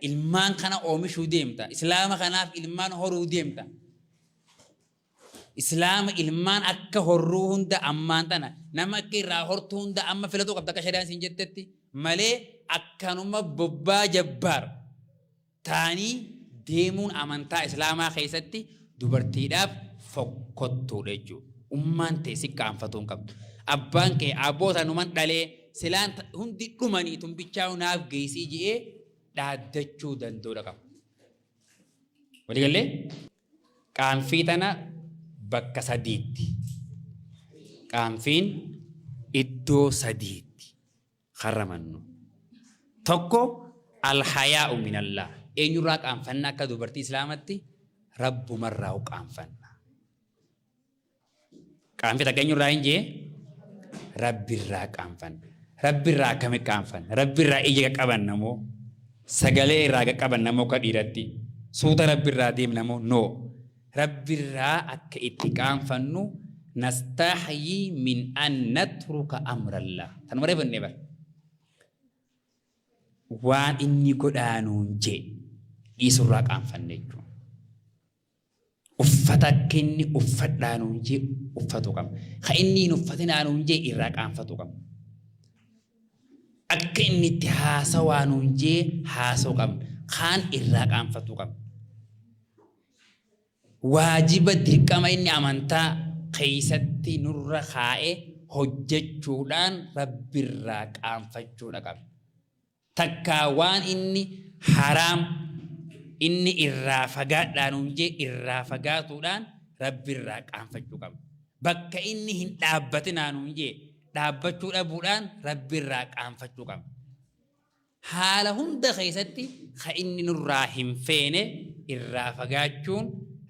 ilmaan kana oomishuu deemta. Islaama kanaaf ilmaan horuu deemta. Islaama ilmaan akka horruu hunda ammaan tana nama akka irraa hortuu hunda amma filatu qabda akka shari'aan siin jettetti malee akkanuma bobbaa jabbaar taanii deemuun amantaa islaamaa keessatti dubartiidhaaf fokkottuudha jechuudha. Ummaan ta'e si qaanfatuun qabdu. Abbaan kee abboota numan dhalee silaan hundi dhumanii tumbichaa naaf geessii ji'ee dhaaddachuu danda'uudha qaba. Waliigallee qaanfii tana bakka sadiitti. Qaanfiin iddoo sadiitti haramannu. Tokko alhayaa'u minallah. Eenyurraa qaanfanna akka dubartii islaamatti rabbumarraa qaanfanna. Qaanfii takka eenyurraa hin jee rabbirraa qaanfanna. Rabbirraa akkamitti qaanfanna? Rabbirraa ija qabanna moo sagalee irraa qabanna moo akka dhiiratti suuta rabbirraa deemna moo noo. Rabbirraa akka itti qaanfannu nastahyi min an natruka amrallah. Tanuma reeffanne bara. Waan inni godhaanuun jee dhiisurraa qaanfanne jechuudha. Uffata akka inni uffadhaanuun jee uffatu qabna. Ka inni hin uffatinaanuun jee irraa qaanfatu qabna. Akka inni itti haasawaanuun jee haasa'u qabna. Kaan irraa qaanfatu qabna. Waajiba dirqama inni amantaa keessatti nurra kaa'ee hojjechuudhaan rabbirraa qaanfachuudha qabna. Takkaa waan inni haraam inni irraa fagaadhaanuun jee irraa fagaatuudhaan rabbirraa qaanfachuu qabna. Bakka inni hin dhaabbatinaanuun jee dhaabbachuu dhabuudhaan rabbirraa qaanfachuu qabna. Haala hunda keessatti ka inni nurraa hin feene irraa fagaachuun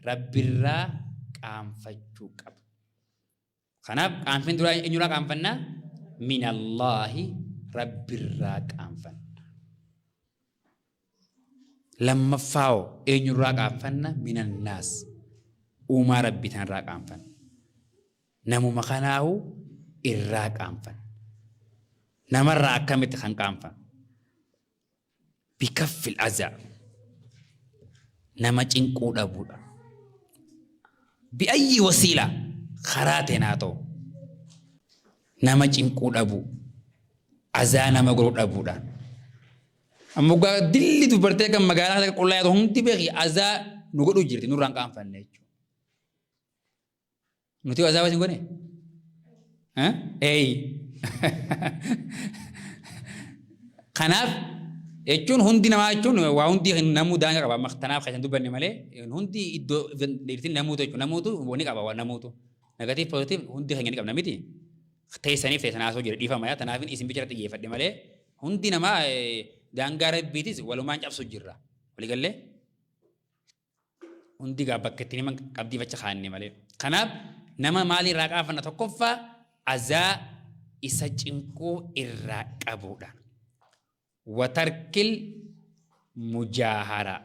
rabbirraa qaanfachuu qaba. Kanaaf qaanfiin duraa eenyurraa qaanfannaa? Minallaahi rabbirraa qaanfanna. Lammaffaa eenyurraa qaanfanna? Minannaas uumaa rabbii tanarraa qaanfanna. Namuma kanaahu irraa qaanfanna. Namarraa akkamitti kan qaanfanna? Bikaffil azaa nama cinquu dhabuudha. Bi'ayyi wasiila karaa teenaa ta'u nama cinquu dhabu azaa nama godhuu dhabuudhaan. Ammoo dilli dubartee kan magaalaa qullaa hundi beeki azaa nu godhuu jirti nurraan qaanfanne jechuudha. Nuti azaa wasiin godhe? Kanaaf jechuun hundi namaa jechuun waa hundi namuu daangaa qaba. Tanaaf kan dubbanne malee hundi iddoo dheeritiin namuutu jechuudha. Namuutu wanni qaba waan namuutu. Negatiif pozitiif hundi kan inni qabna miti. Teessaniif teessan haasoo jira dhiifama yaa tanaaf isin bicha xiyyeeffadhe malee hundi namaa daangaa rabbiitis walumaan cabsu jirra. Waliigallee hundi gaa bakka itti nama qabdiifacha kaanne malee. Kanaaf nama maaliirraa qaanfanna tokkoffaa azaa isa cinquu irraa qabuudha. Watarkil mujaahara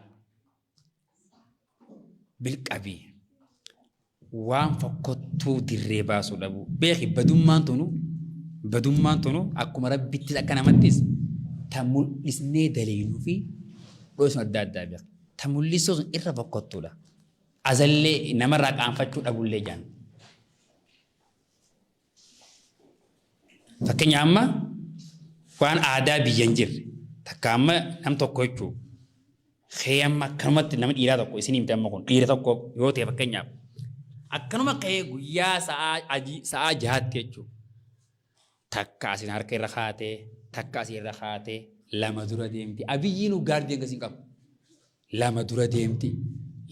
bilqabii waan fokkottuu dirree baasuu dhabu. Beeki badummaan tunu akkuma rabbittis akka namattis ta mul'isnee daleeynuu fi dhoosuma adda addaa beeka. Ta mul'isuun irra fokkottuudha. Azallee namarraa qaanfachuu dhabullee jaan. Fakkeenya amma waan aadaa biyyan jirre takka amma nam tokko jechuun kee amma akkanumatti nama dhiiraa tokko isin himte amma kun dhiira tokko yoo ta'e fakkeenyaaf akkanuma kee guyyaa sa'aa jahaatti jechuun takka asin harka irra kaatee takka asin irra kaatee lama dura deemti. Abiyyiin gaardii akkasiin qabu. Lama dura deemti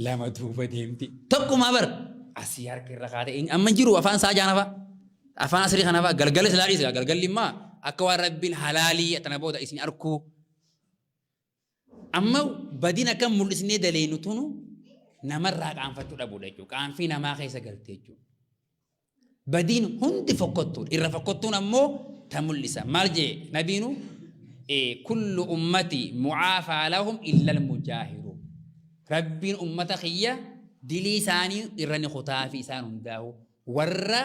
lama duuba deemti tokkuma bar asii harka irra kaatee amma jiru afaan saa jaanafaa afaan asirii kanafaa galgala silaa dhiisa galgalli immaa akka waan rabbiin halaalii tana booda isin arkuu. Amma badin akka mul'isnee daleenu tunu namarraa qaanfachuu dhabuudha jechuudha. Qaanfii namaa keessa galtee jechuudha. Badin hundi fokkottuudha. Irra fokkottuun ammoo ta mul'isa. Maal jee nabiinu kullu ummati mucaafaa lahum illa almujaahiru. Rabbiin ummata kiyya dilii isaanii irra ni kutaa fi isaan hundaahu warra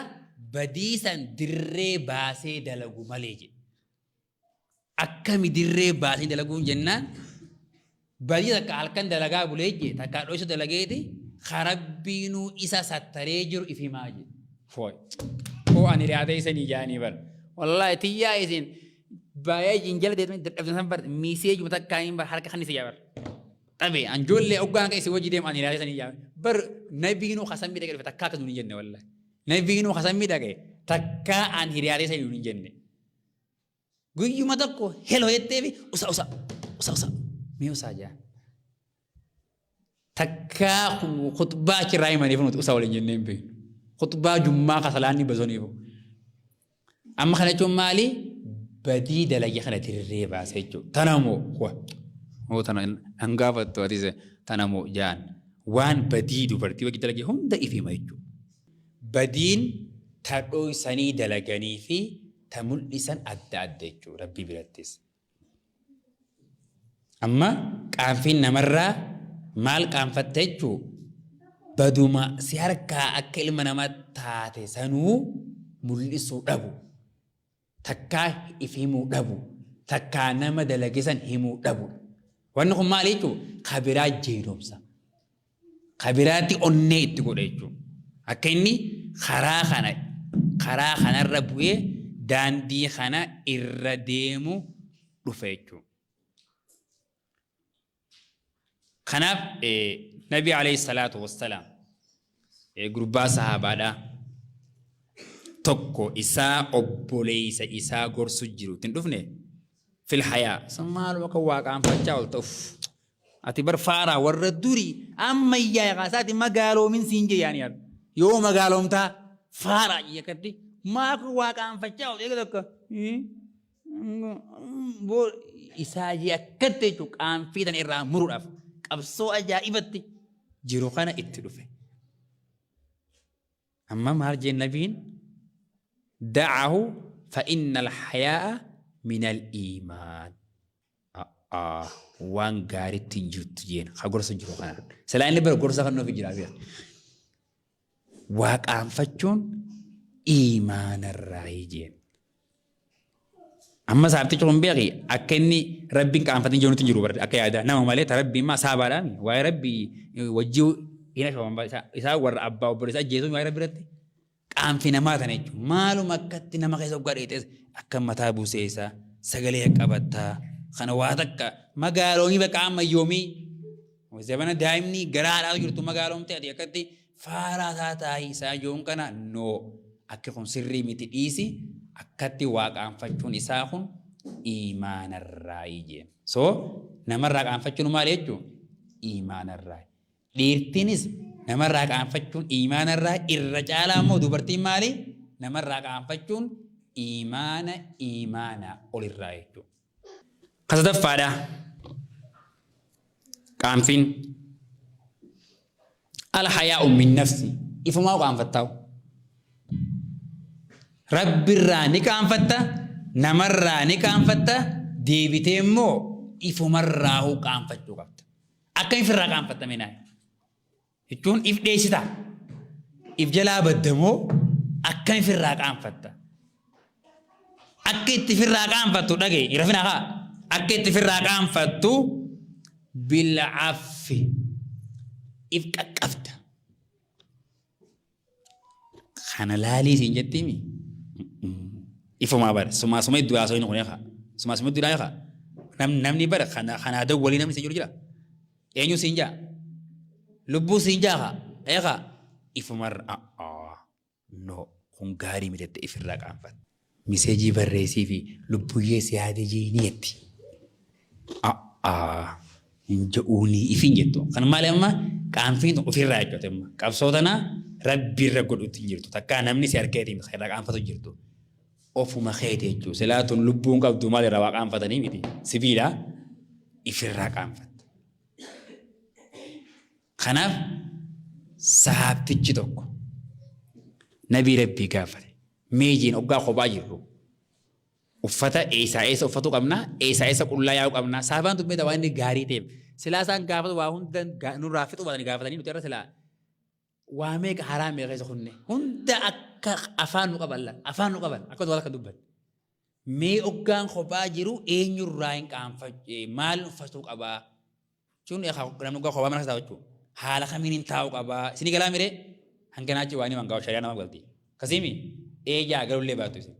badiisan dirree baasee dalagu malee jedhe. Akkami dirree baasee dalaguun jennaan بدي تكال كان دلقا بوليجي تكال وش دلقيتي خربينو إسا ستريجر إفي ماجي فوي هو أنا رياضي سني جاني بر والله تيا إذن بايا جنجل ديت من دفن سنبر ميسيج متكاين بر حركة خني سيجار أبي أنجول لي أوجان كيس وجدي أنا رياضي سني جاني بر نبينو خسام بيدك فتكا كدوني جنة والله نبينو خسام بيدك تكا أنا رياضي سني دوني جنة قوي ما تكو هلو يتبي أسا ميو ساجا تكا خطبة كراي ما نفهم أسا ولا جنة بي خطبة جمعة كسلاني بزوني بو أما خلنا توم مالي بديد لقي خلنا تريبا سيجو تنامو هو تنا أنقافة تواتيزه تنامو جان وان بديد وبرتي وقت لقي هم ده إفي ما يجو بدين تروي سني دلقاني في تمل لسان أدى جو ربي بلاتيس أما كان فينا مرة مال كان فتجو بدوما سيارك أكل منامة تاتي سنو ملسو دبو تكا إفهمو دبو تكا نما دلقسان همو دبو وانكم ماليكو خبرات جيرومسا خبراتي أنيت تقول إيجو أكيني خراخنا الربوية داندي خنا إرديمو رفيجو خناف نبي عليه الصلاة والسلام جروبا صحابة دا توكو إساء أبوليس إساء غرسو جيرو تندفني في الحياة سمال وكواك عم فتشاول توف أتبر فارا وردوري أما إياه غاساتي ما قالوا من سنجي يعني يوم ما قالوا متا فارا يكتي ما كواك عم فتشاول يكتك إساء جي جوك عم فيدن إرام مرورف أبصو أجائبتي جيروخانا اتلوفه أما مارجي النبيين دعه فإن الحياء من الإيمان وان غاري تنجوت جين خاغورس جيروخانا سلاين لبر غورس خانو في جرابيا واق أنفتشون إيمان الرايجين أما سابتي تقوم بيغي أكني ربي كان فتن جونو تنجرو برد أكيد هذا نعم مالي تربي ما سابرامي واي ربي وجو هنا شو بس إذا ور أبا وبرز أجهزوا واي ربي رد كان في نماذج نيجو مالو مكتي نما كيسو قريتة أكم متابو سيسا سجلي أكبتها خنواتك ما قالوني بكام يومي وزبنا دائمني قرار على جرتو ما قالهم تأتي أكتي فارا تاي ساجون كنا نو أكيكم سري متديسي أكتي واقع أنفتشون إساخون إيمان الرأي so namarraa qaanfachuun maal jechuun iimaanarraa dhiirtiinis namarraa qaanfachuun iimaanarraa irra caalaa immoo dubartiin maali namarraa qaanfachuun iimaana olirraa jechuudha. Kasadaffaadha qaanfiin alhayaa'u min nafsi ifumaa qaanfattaa'u rabbirraa ni qaanfatta namarraa ni qaanfatta deebitee immoo ifumarraa qaanfachuu qabda. Akka ifirraa qaanfattame naay jechuun if dheessita if jalaa baddamoo akka ifirraa qaanfatta akka itti ifirraa qaanfattu dhagee irrafina haa akka itti ifirraa qaanfattu bil'affi if qaqqabda kana laalii siin jettiimi ifumaa bara sumaasuma iddoo haasoo hin qunee haa sumaasuma iddoo dhaayee haa namni bara kana dawwalii namni siin jiru jira eenyu siin jaa lubbuu siin jaa haa eegaa ifumarra no kun gaarii midhatte ifirraa qaanfatta miseejii barreessii fi lubbuyyee siyaadee jiiniyetti inja'uunii ifin jettu kan maali amma qaanfiin ofirraa jechuudha amma qabsootana rabbiirra godhutti jirtu takkaa namni si argeetii irraa qaanfatu jirtu ofuma keeti jechuudha silaatuun lubbuun qabdu maal irraa waa qaanfatanii miti sibiila ifirraa qaanfatta kanaaf sahaabtichi tokko nabii rabbii gaafate meejiin oggaa kophaa jirru uffata eessa uffatu qabna eessa qullaa yaa'u qabna saabaan tummee waan inni gaarii ta'eef silaa isaan gaafatu waa hunda nurraa fixu baatanii gaafatanii nuti irra silaa waa meeqa haraa meeqa isa kunne hunda akka afaan nu qaban akka wal akka dubban mee oggaan kophaa jiru eenyurraa hin qaanfatte maal uffatuu qabaa شون يا خو لما نقول خوامنا كذا حالا خمين تاو قبا سني كلام ميري هنكنا جواني من قاو شريعة ما قلتي كسيمي إيه جا قالوا لي باتو سين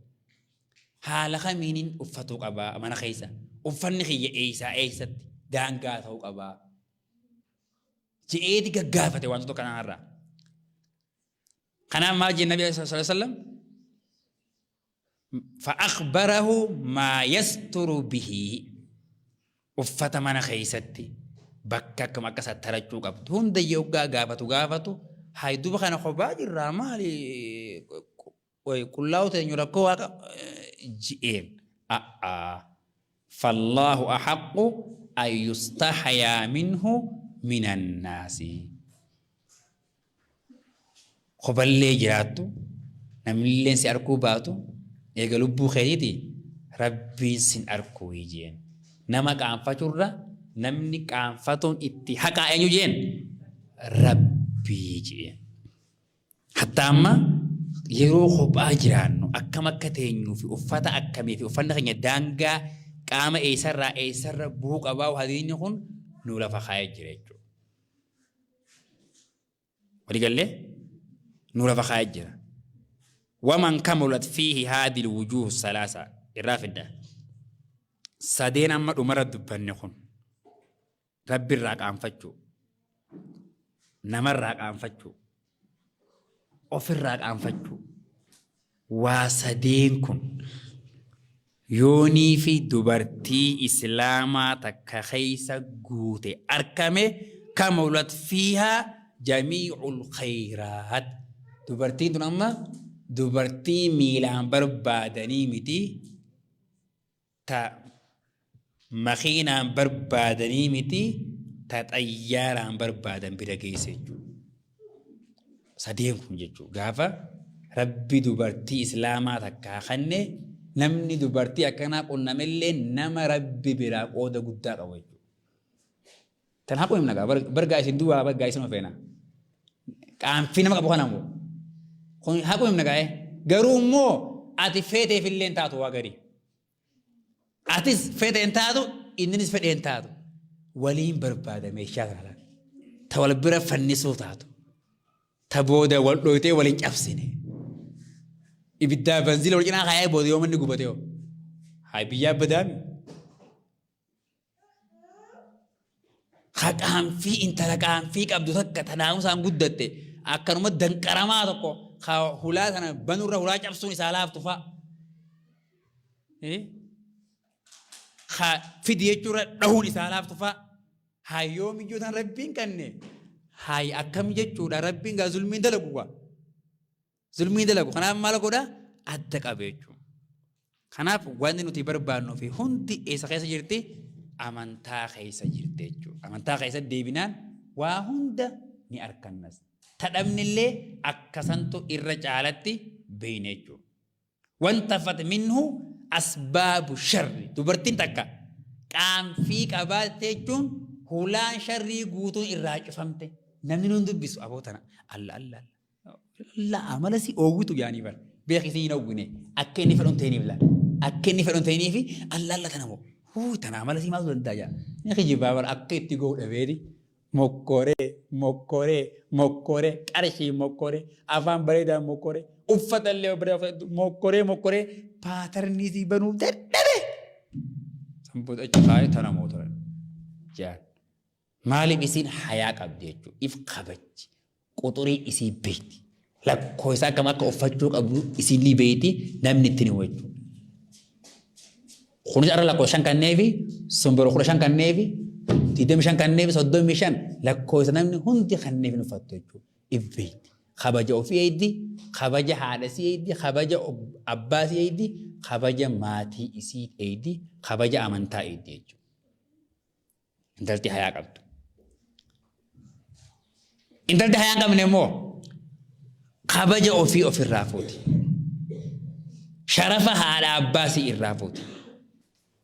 حالا خمين أفتو قبا أما أنا خيسة أفني خي إيسا دانقا تاو قبا جئتي كقافة وانتو كان عرّا كان ما جي النبي صلى الله عليه وسلم فأخبره ما يستر به أفتا من خيستي بكك ما كسر ترجو قبض هون ده يوجا قافتو هاي دوبا خنا خباج الرامالي ويقولوا تنيركوا جئين فالله أحق أن يستحيا منه من الناس خبالي جراتو نملين سياركو باتو يقلبو خيريتي ربي سن أركو يجين نما كان فجرة نمني كان فتون إتي حقا أنيو جين ربي جين حتى أما يرو خبا جرانو أكما كتينيو في أفتا أكمي في أفتا خيني دانغا كاما إيسر بوك أباو هذين يخون نولا فخايا جريجو ولي قال لي نولا فخايا جرا ومن كملت فيه هذه الوجوه الثلاثة الرافدة سادين أما أمرا دبان يخون ربي الراق أنفتشو نمر راق أنفتشو أفر راق أنفتشو واسدين كن يوني في دبرتي إسلاما تكخيس قوتي أركمي كمولت فيها جميع الخيرات دبرتي دون أما دبرتي ميلان بربادني متي تا مخينا بربادني متي تتأيارا بربادن برقيسي سديم كن جيجو غافا ربي دبرتي إسلاما تكخني نمني دبرتي أكنا قلنا ملي نما ربي برا قودا قدا قويجو تنحقوا يمنغا برقايسين دوا برقايسين وفينا كان فينا ما قبوخنا مو حقوا يمنغا غرو مو آتي فيتي في اللي انتاتو واغري آتيس فيتي انتاتو إننس فيتي انتاتو ولين بربادا ميشاك نالا تولي برا فنسو تاتو تبودا والويتي ولين جفسيني إبدا بنزيل ولكن خايا بودي يوم نيجو بديو هاي بيا بدامي خاكام في انت لكام فيك عبدو ثقة تناوم سام قدتي أكرم الدن كراماتكو خا هلا أنا بنور هلا جابسوني سالاف تفا إيه خا في ديجورة دهوني سالاف تفا هاي يوم يجودان ربين كنّي هاي أكم يجورة ربين غزلمين دلقوا ظلمي دلقو خناف مالكو دا أدك أبيجو خناف واندي نتي بربانو في هندي إيسا خيسا جرتي أمانتا خيسا جرتي جو أمانتا خيسا ديبنان وهندا ني أركنس تدمن اللي أكسنتو إرجالتي بينيجو وانتفت منه أسباب الشر تبرتين تكا كان فيك أبالتي جون هلان شري قوتون إراج فهمتي نمني نندو بسو أبوتنا الله لا عمل سي أوجتو يعني بر بيخسي ينوبني أكني فرون تاني بلا أكني فرون تاني في الله تنامو هو تنامل سي ما زول دايا نخي جبابر أكيد تقول أبيري مكوري كارشي مكوري أفهم بريدا مكوري أفت اللي بريدا مكوري باترني زي بنو تدري سامبود أجتاي تنامو ترى جان مالي بيسين حياة أبديتو إف خبج قطري إسي بيتي لا كويسا كما كوفتشوك أبو إسيلي بيتي نام نتني وجهه خونج أرى لا كوشان كان نيفي سمبر خورشان كان نيفي تيدم شان كان نيفي صدق ميشان لا كويسا نام هندي خان نيفي نفتشوك إبيت خباجة أوفي أيدي خباجة حارسي أيدي خباجة أباسي أيدي خباجة ماتي إسيد أيدي خباجة أمانتا أيدي إنتلتي حياة قبض إنتلتي حياة قبض نمو خباجة أوفي الرافوتي شرفها على عباسي الرافوتي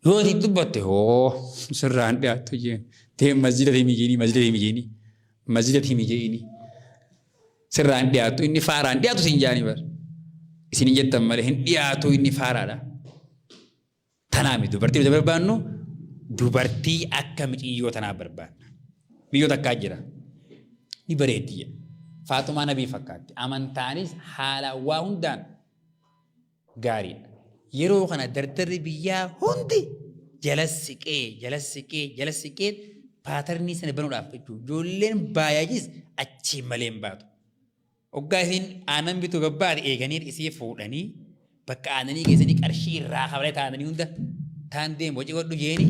يوتي تبطي هو سرعان بياتو جين تهم مسجدة ميجيني سرعان بياتو إني فاران بياتو سنجاني بر إسيني جتا مالهن بياتو إني فارادا تنامي دوبرتي بربانو دوبرتي أكا مجيو تنا بربان بيو تكاجرا نبريتي فاطمة نبي فكات أمن تانيس حالا وهندان غاري يرو خنا دردر بيا هندي جلسكي باترني سنة بنو رافتو جولين بايجيس أتشي ملين باتو وقاهين آنان بيتو ببار إيغانير إسيه فولاني بكا آناني كيساني كارشي راخا بلاي تاناني هندا تان ديم وجي ودو جيني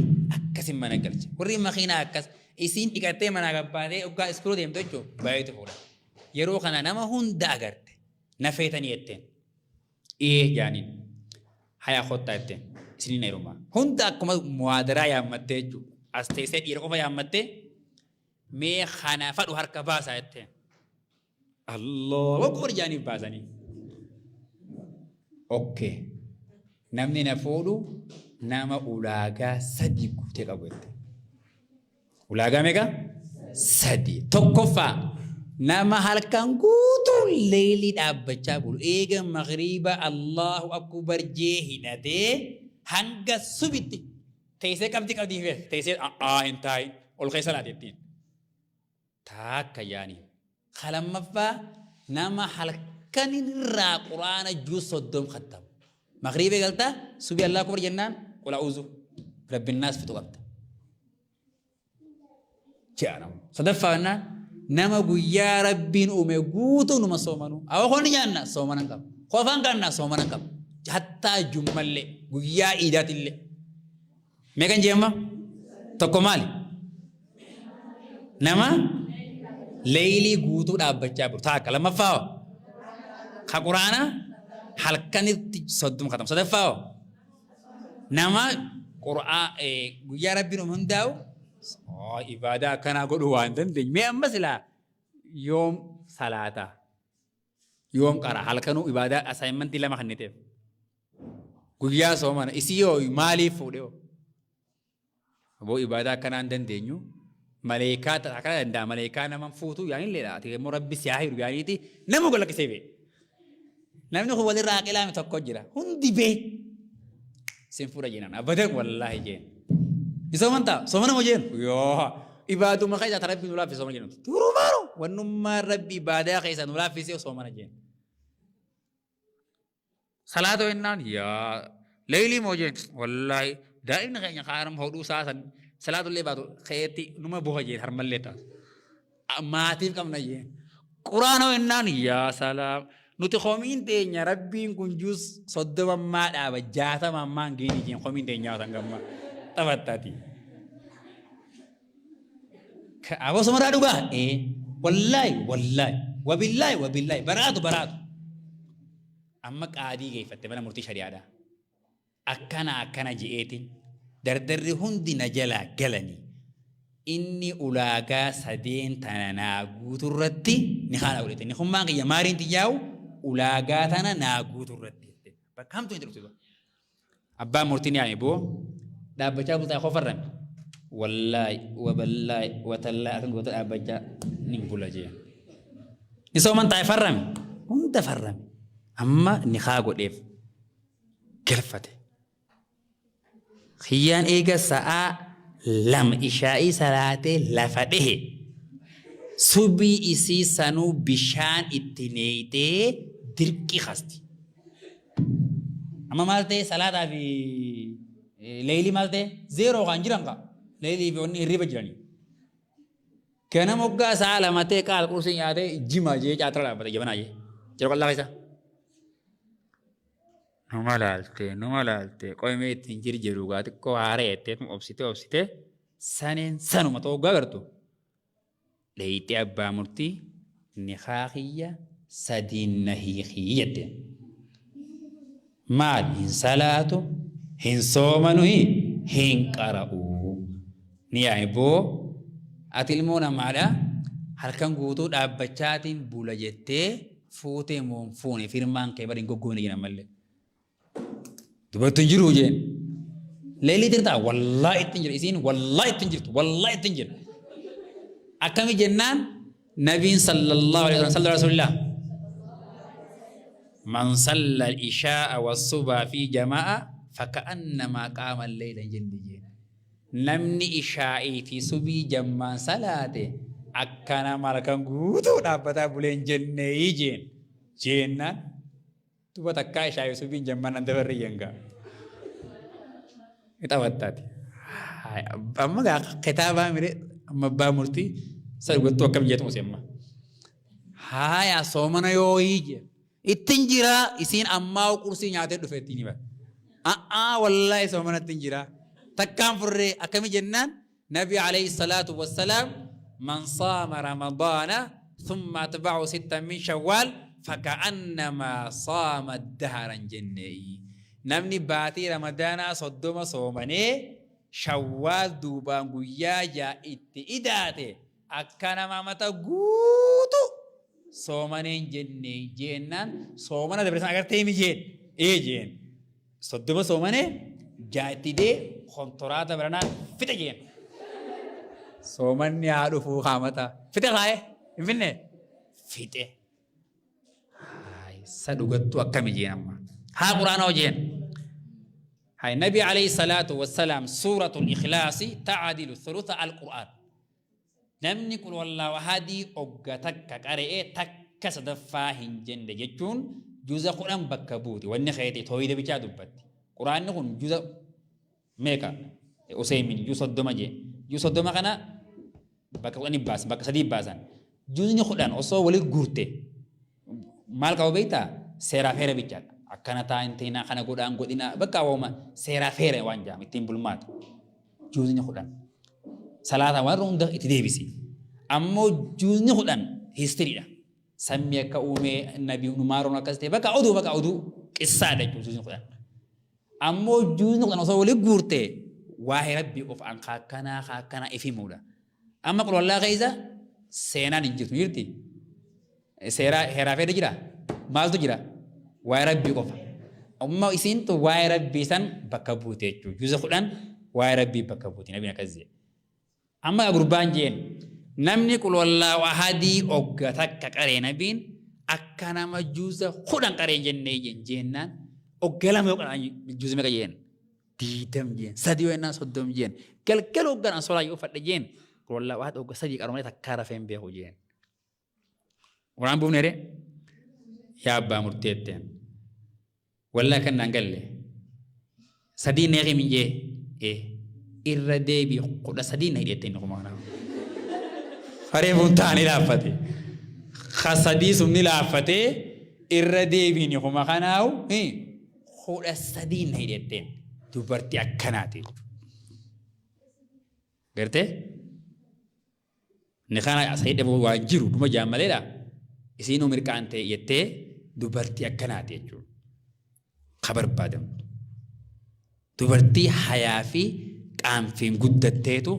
أكاسي مانا قلچ وري مخينا أكاس إسين إكاتي مانا قبادي وقا اسكرو ديم توجو بايتو فولا يرو خنا نما هندا أغرت نفيتاني يتين إيه جانين حيا خوتا يتين سنين نيروما هندا أكما موادرا يا متجو أستيسي إيرقوفا يا متي مي خانا فاتو هركا باسا يتين الله أكبر جانب باساني أوكي نمني نفولو نما أولاغا سدي كوتي قبوت أولاغا ميغا سدي توقفا نما هالكان قوتو ليلي دابچا بولو إيغا مغريبا الله أكبر جيهنتي هنگا سبتي تيسي كم تقدي فيه تيسي انتاي أولخي صلاة الدين تاكا يعني خلما فا نما حلقان الرا قرآن جوز صدوم ختم مغربي قلتا سبي الله كبر جنان قل أعوذ رب الناس فتو قبت جانا صدفا نما قويا ربين أمي قوتو نما صومنو أو خوني جانا صومنا قب خوفان كانا صومنا قب حتى جمال لي قويا إيدات اللي ميكان جيما تقو مالي نما ليلي قوتو دابچا بر تاك لما فاو قرانا حلقان صدوم ختم صدفاو نما قرآن يا ربي من داو إبادة كان أقول واندن دين مي مثلا يوم صلاة يوم قرأ حلقانو إبادة assignment تلا ما خنيته قويا سومنا إسيو مالي فوديو أبو إبادة كان عندن دينيو ملائكات أكاد عند ملائكة نمن فوتو يعني لا تيجي مربي سياحي يعني تي نمو قلك سيبه نمنو هو اللي راقي لا متوقجرا هندي به سينفورا جينا أبدا والله جين يسوون تا سومنا مجين يوه إبادة ما خيجا تربي نولا في سومنا جين تورو مارو ونما ربي إبادة خيجا نولا في سومنا جين صلاة وإنان يا ليلي موجين والله دائما خيجا خارم هودو ساسا صلاة اللي بعده خيتي نما بوهجين هرمل لتا ماتيف كم نجيه قرآن وإنان يا سلام نتخومين تينيا ربين كنجوس صدوا ما دابا جاتا ما جيني جين خومين تينيا تنگما تبتاتي أبو سمرا دوغا والله وبالله براتو أما قادي كيف تبنا مرتي شريعة أكنا جئتي دردر هندي نجلا جلني إني أولاغا سدين تانا ناغوت الردي نخانا وليتي نخم ماغي يمارين تجاو أولاغا تانا ناغوت الردي بكام تو انترو أبا مرتيني يعني بو دا بچا بلتا خوفر رمي والله وبالله وتلا أكن قوت أبجا نقبل جيه نسو من تايفر رمي هم تفر رمي أما نخاغو ديف كرفته خيان إيجا ساعة لم إشائي صلاة لفته سبي إسي سنو بشان اتنيته دركي خستي أما مالته صلاة في ليلي مالته زيرو غانجرانك ليلي في وني ريبا جراني كنا موقع ساعة لمته قال قرسين ياته جيما جي جاترا لابده جبنا جي جرق الله خيسا نمالالته کوئی میں تنجر جروگا تو کو آرے تے تم اوبسیتے سنن سنو متو غرتو ليتي ابا مرتي نخاخيه سدين نهيخيه مال إن صلاته هن صومنه هن قرأوا نيا بو أتلمونا معنا هل كان قوتو دابچاتين بولجته فوتي مون فوني فيرمان كبرين غوغوني جنا مله تبغى تنجرو جين ليلي ترتا والله تنجر إسين والله تنجر أكمل جنان نبي صلى الله عليه وسلم صلى رسول الله من صلى العشاء والصبح في جماعة فكأنما قام الليل جند جين namni ishaa'ii fi subii jammaan salaate akkana malkan guutuu dhaabbataa buleen jennee jennaan duba takkaa ishaa'ii subiin jammaan an dabarre yengaa ixawattaati amma gaa kitaabaa mire amma abbaa murtii sa dhugattuu akkam jeetu musemma haya soomana yoo hiije ittiin jiraa isiin ammaa qursii nyaatee dhufe ittiin hiba wallahi soomana ittiin jiraa takkaan furree akkami jennaan nabi alayhi salaatu wassalaam man saama ramadaana thumma atba'u sittan min shawwaal faka'annamaa saama daharan jenneeyi namni baatii ramadaanaa 30 soomanee shawwaal duubaan guyyaa jaa itti idaate akka nama mata guutu soomaneen jennee jennaan soomana dabarsan agartee mi jeen 30 soomanee jaa itti dee kontoraata baranaan fixe jeen soomanni haa dhufuu haamata fixe kaaye hin finne fixe sa dhugattu akkami jeen amma haa quraana hojeen هاي النبي عليه الصلاة والسلام سورة الإخلاص تعدل ثلث القرآن نمني قل والله وهذه أوجتك قرئة تك صدفاهن جند جتون جزء قرآن بكبوت والنخيتي تويد بيجادو بات قرآن نقول جزء ميكا أسيمين جزء دمجة جزء دمجنا بكوان باس بك سديب باسان جزء نقولان أصو ولي غورته مالك أو بيتا سيرافير بيجاد akkana taa'inteena kana godhaan godhina bakka awwaama seeraa feere waan jaam ittiin bulmaata juuzni kudhan salaata waan hunda itti deebisi ammoo juuzni kudhan histiriidha sammii akka uumee nabi numaaroon akkas ta'e bakka oduu qissaadha juuzni kudhan ammoo juuzni kudhan osoo walii guurtee waa'ee rabbii of an kaakkanaa ifimuudha amma qulqullaa keessa seenaan hin jirti seeraa heeraa feere jira maaltu jira waa'ee rabbii qofa amma isintu waa'ee rabbii san bakka buute jechuudha juuza kudhan waa'ee rabbii bakka buute nabiin akkas jedhe amma gurbaan jeen namni qulqullaa ahadii ogga takka qaree nabiin akka nama juuza kudhan qaree jennee jennaan ogga lama yookaan juuza meeqa jeen 20 jeen 3 yookaan 30 jeen galgal oggaan solaa yoo fadhe jeen qulqullaa ahad ogga 3 qaromee takka rafeen beeku jeen waan buufneere yaa abbaa murteetteen wallaa kan nangalle sadii neeqi min jee irra deebii 13 na hidhettee inni kumaa nama fareefuun taa'anii laaffate sadii sumni laaffatee irra deebii ni kuma kanaawu 13 na hidhetteen dubartii akkanaati gartee ni kana asayidhe waan jiru dhuma jaammaleedha isiinuu mirqaan ta'e jettee dubartii akkanaati jechuudha. Kabarbaadamtu. Dubartii hayaa fi qaanfiin guddatteetu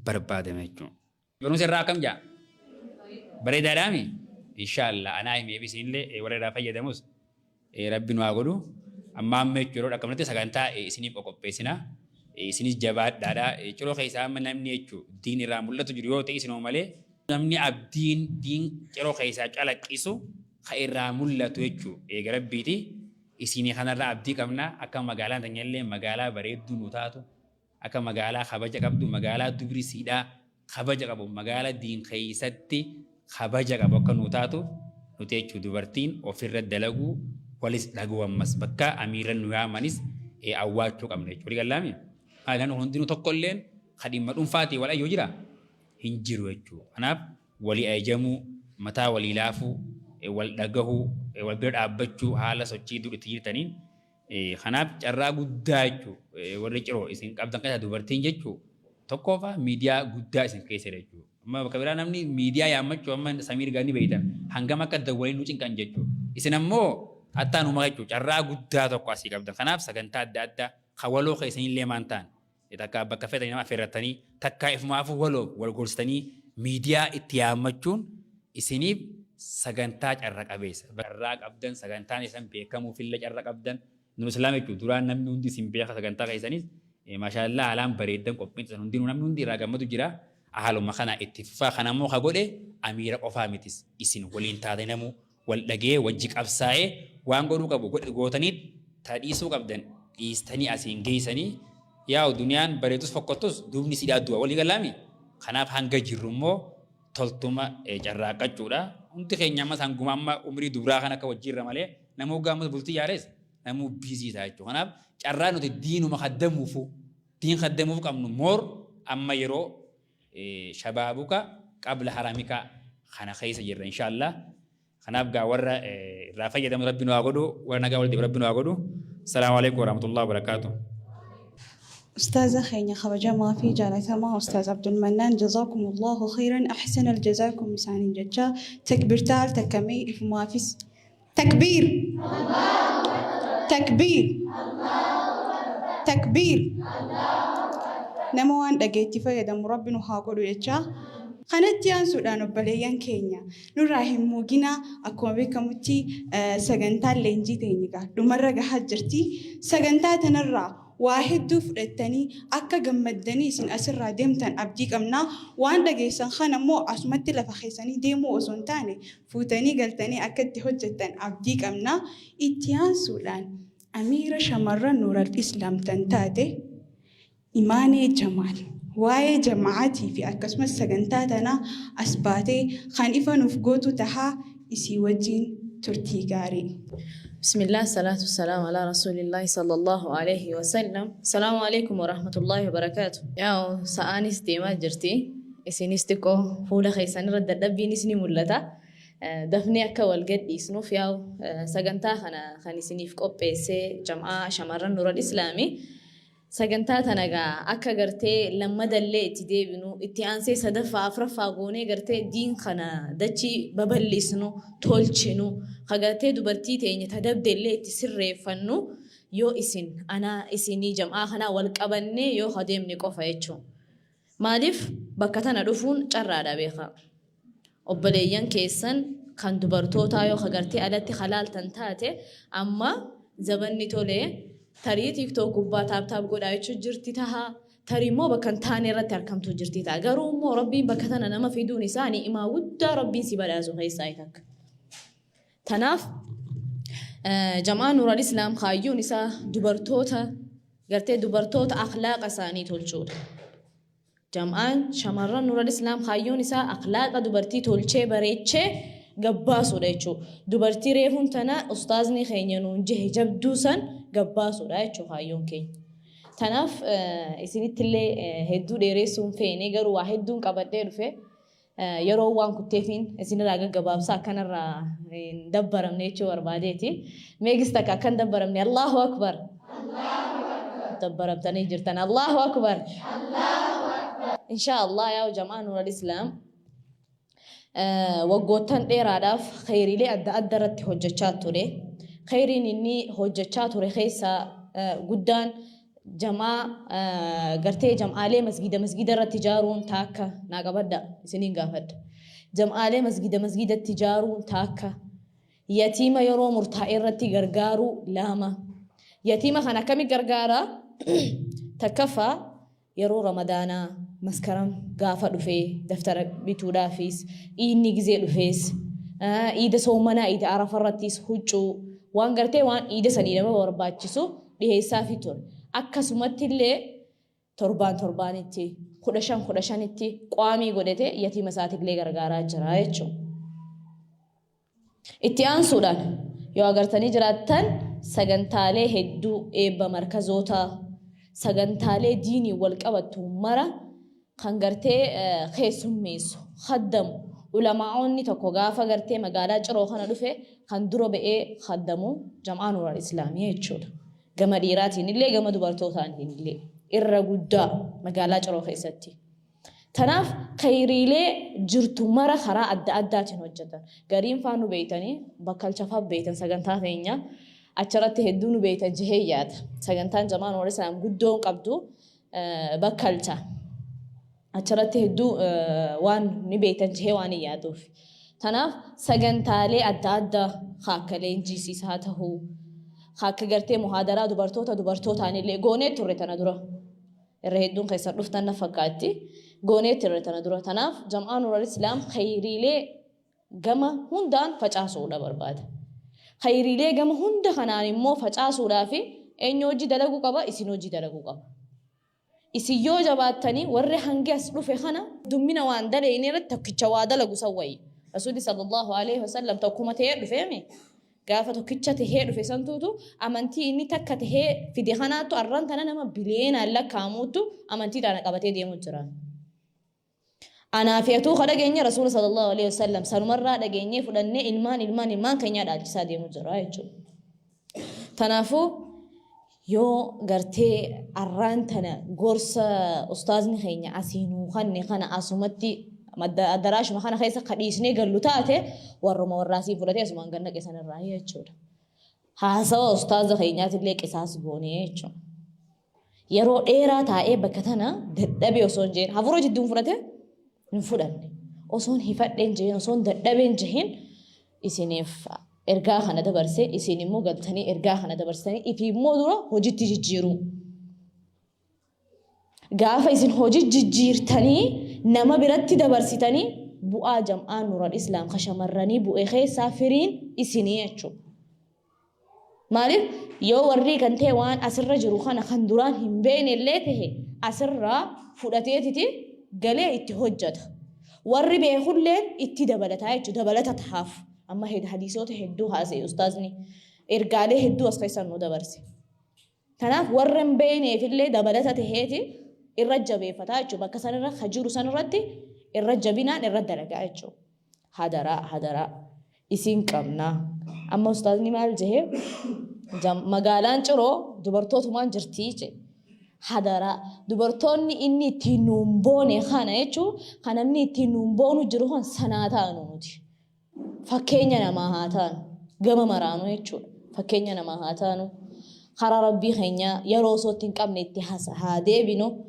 barbaadame jechuudha. Yoonus irraa akkam jaa? Bareedaadhaami? Inshaallah anaa himee bisiinillee warra fayyadamus rabbiin waa godhu amma amma jechuudha akkamitatti sagantaa isiniif qopheessinaa isinis jabaadhaadhaa ciroo keessaa amma namni jechuudha diin irraa mul'atu jiru yoo ta'e isinoo malee namni abdiin diin ciroo keessaa calaqqisu ka irraa mul'atu jechuudha eega rabbiiti isinii kanarraa abdii qabnaa akka magaalaan tanyallee magaalaa bareedduu nu taatu akka magaalaa kabaja qabdu magaalaa dubrisiidhaa kabaja qabu magaalaa diin keessatti kabaja qabu akka nu taatu nuti jechuudha dubartiin ofirra dalaguu walis dhaguu ammas bakka amiirran nu yaamanis awwaachuu qabna jechuudha gallaami haalaan hundinuu tokkolleen kadhimma dhuunfaatii wal ayyoo jira hin jiru jechuudha kanaaf walii ajamuu mataa walii laafuu wal dhagahuu wal bira dhaabbachuu haala sochii itti jirtaniin kanaaf carraa guddaa jechuudha warri ciroo isin qabdan keessaa dubartiin jechuudha tokkoffaa miidiyaa guddaa isin keessa jechuudha amma bakka biraa namni miidiyaa yaammachuu amma samiir gaanii beeytan hangam akka dawwaliin nu cinqan jechuudha isin ammoo attaan uumaa jechuudha carraa guddaa tokko asii qabdan kanaaf sagantaa adda addaa hawaloo keessanillee maan ta'an takka bakka fedhanii nama affeerratanii takka ifumaafuu wal gorsitanii miidiyaa itti yaammachuun isiniif sagantaa carra qabeessa carraa qabdan sagantaan isan beekamuufillee carra qabdan nu islaam jechuudha duraan namni hundi isin beeka sagantaa keessanis maashaallah haalaan bareeddan qophiin san hundinuu namni hundi irraa gammadu jira haaluma kana itti fufaa kanammoo ka godhe amiira qofaa mitis isin waliin taate namuu wal dhagee wajji qabsaa'ee waan godhuu qabu gootanii taadhiisuu qabdan dhiistanii asiin geessanii yaa'u duniyaan bareetus fokkottus duubni siidhaa du'a walii galaami. Kanaaf hanga jirru immoo toltuma carraaqachuudha. Hundi keenya ammas hanguma amma umrii dubraa kan akka wajjirra malee nama hoggaa ammas bultii yaares namuu biizii ta'a jechuudha. Kanaaf carraa nuti diinuma diin kaddamuuf qabnu moor amma yeroo shabaabuka qabla haramika kana keessa jirra inshaallah. Kanaaf gaa warra irraa fayyadamu rabbi nu haa godhu warra nagaa walitti rabbi nu haa godhu. Assalaamu alaikum warahmatullahi wabarakatuh. أستاذ خيني خرجا ما في جالسة ما أستاذ عبد المنان جزاكم الله خيرا أحسن الجزاكم مسان جدا تكبير تال تكمي ما في تكبير تكبير تكبير نموان دقيتي فيدا مربنا هاقولوا يجا خانت يان سودان وبليان كينيا نراهم موجنا أكون بكمتي سجنتال لينجي تينيكا دمرة جحجرتي سجنتات نرى واحد دفر التاني أكا جمدني سن أسر ديمتن أبديك أمنا وان دقيسان خانا مو عصمتي لفخيساني ديمو وزنتاني فوتاني قلتاني أكد حجتن أبديك أمنا إتيان سودان أميرة شمرة نور الإسلام تنتاتي إيماني جمال واي جماعتي في أكسم السجنتاتنا أسباتي خان إفا نفقوتو تها إسي وجين ترتيقاري. بسم الله الصلاة والسلام على رسول الله صلى الله عليه وسلم. السلام عليكم ورحمة الله وبركاته. يا سأني استماع جرتي إسنيستكو فولا خيسان رد الدبي نسني ملتا دفني أكا والجد إسنو فياو سجنتا خاني سنيف كوبيسي جماعة شمران نور الإسلامي سجنتا تناجا أكا جرتي لما دللي تديبنو اتيانسي صدفة أفرفا غوني جرتي دين خنا دتشي ببلسنو تولشنو خجرتي دبرتي تيني تدب دللي تسر فنو يو إسن أنا إسني جماعة خنا والكبني يو خديم نكوفا يتشو مالف بكتنا رفون جرادا بيخا أبليان كيسن كان دبرتو تايو خجرتي ألتي خلال تنتاتي أما زبني تولي tarii tiiktook gubbaa taaptaap godhaa jechuun jirti taha tarii immoo bakka hin taane irratti argamtu jirti ta'a garuu immoo rabbiin bakka tana nama fiduun isaanii imaa guddaa rabbiin si badhaasu keessaa takka. Tanaaf jamaa nuural islaam kaayyuun isaa dubartoota gartee dubartoota akhlaaqa isaanii tolchuudha. Jamaan shamarran nuural islaam kaayyuun isaa akhlaaqa dubartii tolchee bareechee gabbaasuudha jechuudha. Dubartii reefuun tana ustaazni keenya nuun jehe jabduu san gabbaasuudha jechuudha kaayyoon keenya. Tanaaf isinittillee hedduu dheeressuun feene garuu waa hedduun qabadhee dhufe yeroo waan kutteefiin isinirraa gaggabaabsa akkanarraa hin dabbaramne jechuu barbaadeeti. Meegis takka akkan dabbaramne Allahu Akbar. Dabbaramtanii jirtan Allahu Akbar. Inshaallah yaa jamaa nuural islaam waggoottan dheeraadhaaf khayriilee adda addaa irratti hojjechaa ture. Khayriin inni hojjechaa ture keessaa guddaan jamaa gartee jam'aalee masgida irratti ijaaruun taakka naa qabadda isiniin gaafadha. Jam'aalee masgidatti ijaaruun taakka yatiima yeroo murtaa'e irratti gargaaruu lama. Yatiima kana akkamitti gargaara? Takkaffaa yeroo ramadaanaa maskaram gaafa dhufee daftara bituudhaafis inni gizee dhufees iida soomanaa iida arafarrattis huccuu waan gartee waan iida sanii nama barbaachisu dhiheessaa fi ture. Akkasumatti illee torbaanitti 15 qaamii godhate yatiima isaatiillee gargaaraa jira jechuudha. Itti aansuudhaan yoo agartanii jiraattan sagantaalee hedduu eebba markazoota sagantaalee diinii wal qabattu mara kan gartee keessummeessu khaddamu ulamaa'onni tokko gaafa gartee magaalaa Ciroo kana dhufe kan dura ba'ee khaddamu jamaa nuural islaamii jechuudha. Gama dhiiraatiin illee gama dubartootaatiin illee irra guddaa magaalaa Ciroo keessatti. Tanaaf khayriilee jirtu mara karaa adda addaatiin hojjetan. Gariin faan nu beeytanii bakkalchafaaf beeytan sagantaa teenya achirratti hedduu nu beeytan jihee yaada. Sagantaan jamaa nuural islaam guddoon qabdu bakkalcha. Achirratti hedduu waan ni beeytan jihee waan hin yaaduuf. Tanaaf sagantaalee adda addaa akka leenjisiisaa haa ta'uu akka gartee muhaadaraa dubartootaan illee goonee turre tana dura. Irra hedduun keessan dhuftan na fakkaatti goonee turre tana dura. Tanaaf jamaa nuural islaam khayriilee gama hundaan facaasuudha barbaada. Khayriilee gama hunda kanaan immoo facaasuudhaaf eenyu hojii dalaguu qaba isin hojii dalaguu qaba. إسيو جباتني ورّي هنجي أسلوف خنا دمنا واندل إني رتك شوادة لجوسوي رسول صلى الله عليه وسلم توكما تهير فهمي قافة كتشة تهير في سنتوتو أمانتي إني تك تهير في دهاناتو أرنت أنا نما بلين على كاموتو أمانتي أنا قبتي دي مجران أنا في أتو خدا جيني رسول صلى الله عليه وسلم سنمرة دجيني فلان إلمان كنيا دالجسا دي مجران تنافو يو قرتي أرانتنا قرص أستاذني خيني أسينو خنا أسمتي مد الدراش ما خنا خيسة قديسني قالوا تاته ورما وراسي فلتي أسمان قلنا كيسان الرأي يجور هاسوا أستاذ خينيات اللي كيساس بوني يجور يرو إيرا تاء بكتنا دبي أصون جين هفرو جدون فلتي نفرني أصون هفدين جين أصون دبين جين إسنيف إرجاع خنا دبرسه إسيني مو قلتني إرجاع خنا دبرسني إفي مودرو هوجي تجيرو قافة إسين هوجي تجيرتني نما برتي دبرسيتني بؤا جمعان نور الإسلام خشمرني بؤخي سافرين إسينياتشو مالك يو ورّي كنتي وان أسر جرو خنا خندران هم بين اللي تهي أسر فلاتيتي قلي اتهجد ورّي بيخل لين اتدبلتها دبلتها تحاف أما هيد حديثات هدو هذه أستاذني إرجاله هدو أسقيسان نو دبرسي تناف ورّن بيني في اللي دبلتها تهيتي الرجب فتاجو بكسر الخجور سنردي الرجب بنا الرد رجعتشو هدرا إسين كمنا أما أستاذني مال جه مقالان شرو دبرتوت مان جرتيجي هدرا دبرتوني إني تنومبوني خانة يشو خانمني تنومبونو جروهن سناتانو نتي فكينيا نما هاتان قام مرانو يشو فكينيا نما هاتانو خرا ربي خينيا يرو صوتين قبل اتحاس هادي بينو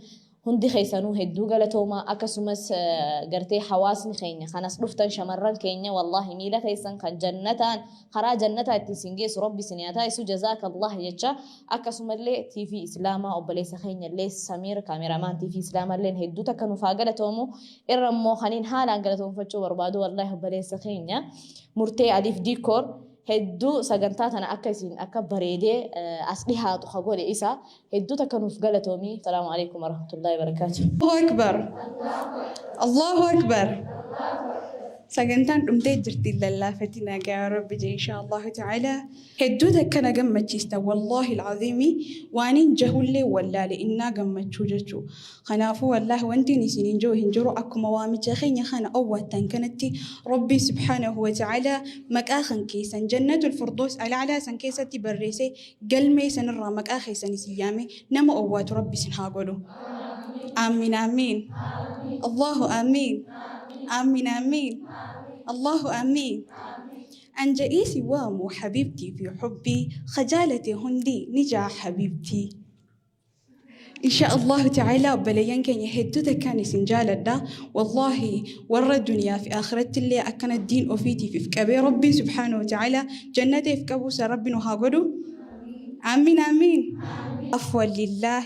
هندي خيسانو هدو غلطوما أكسومس قرتي حواسن خينيا خانس رفتن شمران كينيا والله ميلا خيسان خان جنتان خرا جنتا اتسنجيس ربي سنياتا يسو جزاك الله يجا أكسوم اللي تي في إسلاما أو بليس خينيا اللي سمير كاميرامان تي في إسلاما اللي هدو تكنو فاقلتومو إرمو خانين حالا قلتوم فتشو بربادو والله بليس خينيا مرتي أليف ديكور هدو سجنتاتنا أكيسين أكبريدة أصلها تخبولي إسا هدو تكنوا في قلتومي السلام عليكم ورحمة الله وبركاته. الله أكبر الله أكبر سجنتان أمتي جرتي لله فتنا يا رب إن شاء الله تعالى هدو تكنا جمة تشتا والله العظيم وانين جهولي ولا لإنا جمة شوجتشو خنافو والله وانتي نسين جو هنجرو أكو موامي تخيني خنا أول تنكنتي ربي سبحانه وتعالى مكاخن كيسن جنة الفردوس على سنكيسة بريسي قلمي سنرى مكاخي سنسيامي نما أوات ربي سنهاقولو آمين آمين الله آمين آمين آمين الله آمين أنجئيسي وامو حبيبتي في حبي خجالتي هندي نجاح حبيبتي إن شاء الله تعالى بليان كان يهدو كان سنجال دا والله ورى الدنيا في آخرة اللي أكن الدين أوفيتي في فكابي ربي سبحانه وتعالى جنتي في كابوس ربي نهاقدو آمين آمين أفوى لله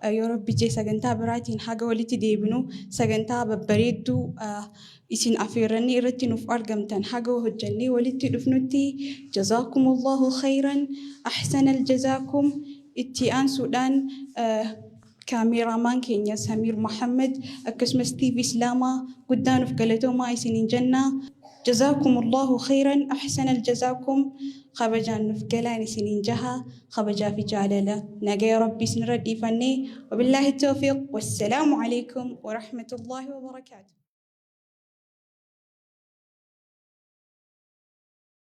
يا ربي جي سجنتا براتين حاجة ولتي ديبنو سجنتا ببريدو إسين أفيرني رتنو في أرقمتن حاجة وهجني ولتي دفنتي جزاكم الله خيرا أحسن الجزاكم اتيان سودان كاميرا مان كينيا سمير محمد أكسمس تي في سلاما قدانو في قلتو ما إسين جنة جزاكم الله خيرا أحسن الجزاكم خبجان نفقلاني سنين جها خبجا في جالالة نجا ربي سنردي فني وبالله التوفيق والسلام عليكم ورحمة الله وبركاته.